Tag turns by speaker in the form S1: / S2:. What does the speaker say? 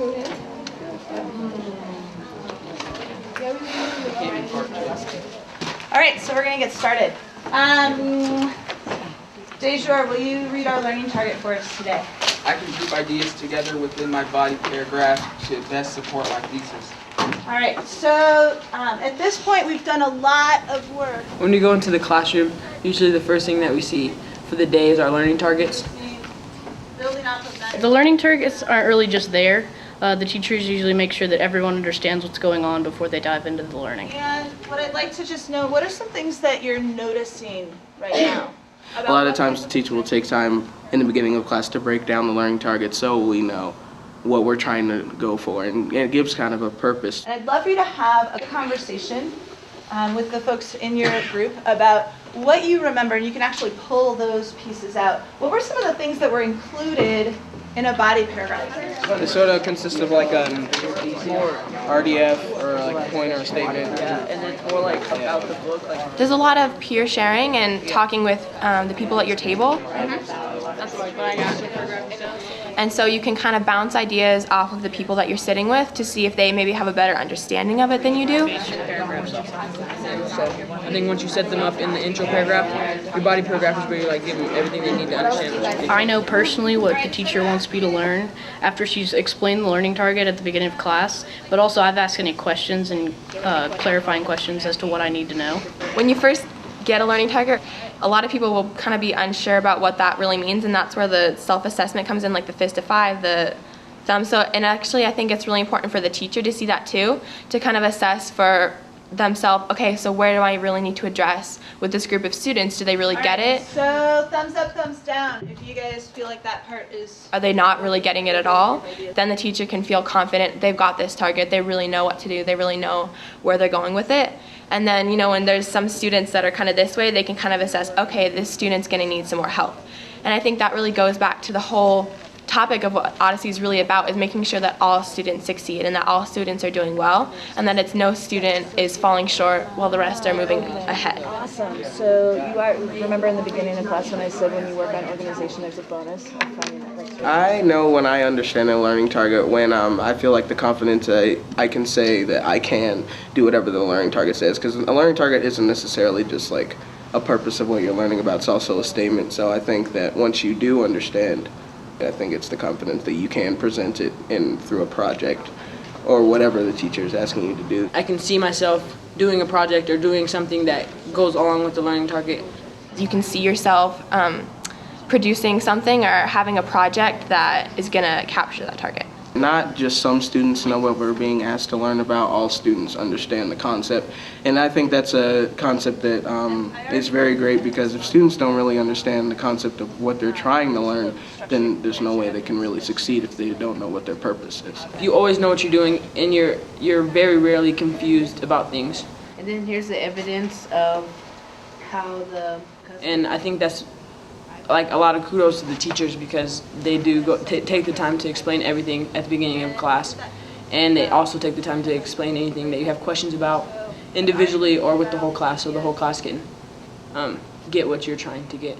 S1: All right, so we're going to get started. Dejor, will you read our learning target for us today?
S2: I can group ideas together within my body paragraph to best support my thesis.
S1: All right, so at this point we've done a lot of work.
S3: When we go into the classroom, usually the first thing that we see for the day is our learning targets.
S1: Building off of that.
S4: The learning targets aren't really just there. The teachers usually make sure that everyone understands what's going on before they dive into the learning.
S1: And what I'd like to just know, what are some things that you're noticing right now?
S5: A lot of times the teacher will take time in the beginning of class to break down the learning targets so we know what we're trying to go for, and it gives kind of a purpose.
S1: And I'd love for you to have a conversation with the folks in your group about what you remember, and you can actually pull those pieces out. What were some of the things that were included in a body paragraph?
S5: It sort of consists of like a more RDF or like a point or a statement.
S3: Yeah, and it's more like about the book.
S6: There's a lot of peer sharing and talking with the people at your table.
S4: That's what I got.
S6: And so you can kind of bounce ideas off of the people that you're sitting with to see if they maybe have a better understanding of it than you do.
S3: So I think once you set them up in the intro paragraph, your body paragraph is where you like give them everything they need to understand.
S4: I know personally what the teacher wants me to learn after she's explained the learning target at the beginning of class, but also I've asked any questions and clarifying questions as to what I need to know.
S6: When you first get a learning target, a lot of people will kind of be unsure about what that really means, and that's where the self-assessment comes in, like the fist of 5, the thumb. So, and actually I think it's really important for the teacher to see that too, to kind of assess for themselves, okay, so where do I really need to address with this group of students? Do they really get it?
S1: So thumbs up, thumbs down. If you guys feel like that part is...
S6: Are they not really getting it at all? Then the teacher can feel confident they've got this target, they really know what to do, they really know where they're going with it. And then, you know, when there's some students that are kind of this way, they can kind of assess, okay, this student's going to need some more help. And I think that really goes back to the whole topic of what Odyssey is really about, is making sure that all students succeed and that all students are doing well, and that it's no student is falling short while the rest are moving ahead.
S7: Awesome. So remember in the beginning of class when I said when you work on organization there's a bonus?
S5: I know when I understand a learning target, when I feel like the confidence I can say that I can do whatever the learning target says, because a learning target isn't necessarily just like a purpose of what you're learning about, it's also a statement. So I think that once you do understand, I think it's the confidence that you can present it in through a project or whatever the teacher is asking you to do.
S3: I can see myself doing a project or doing something that goes along with the learning target.
S6: You can see yourself producing something or having a project that is going to capture that target.
S5: Not just some students know what we're being asked to learn about, all students understand the concept. And I think that's a concept that is very great, because if students don't really understand the concept of what they're trying to learn, then there's no way they can really succeed if they don't know what their purpose is.
S3: You always know what you're doing, and you're very rarely confused about things.
S8: And then here's the evidence of how the...
S3: And I think that's like a lot of kudos to the teachers, because they do take the time to explain everything at the beginning of class, and they also take the time to explain anything that you have questions about individually or with the whole class, so the whole class can get what you're trying to get.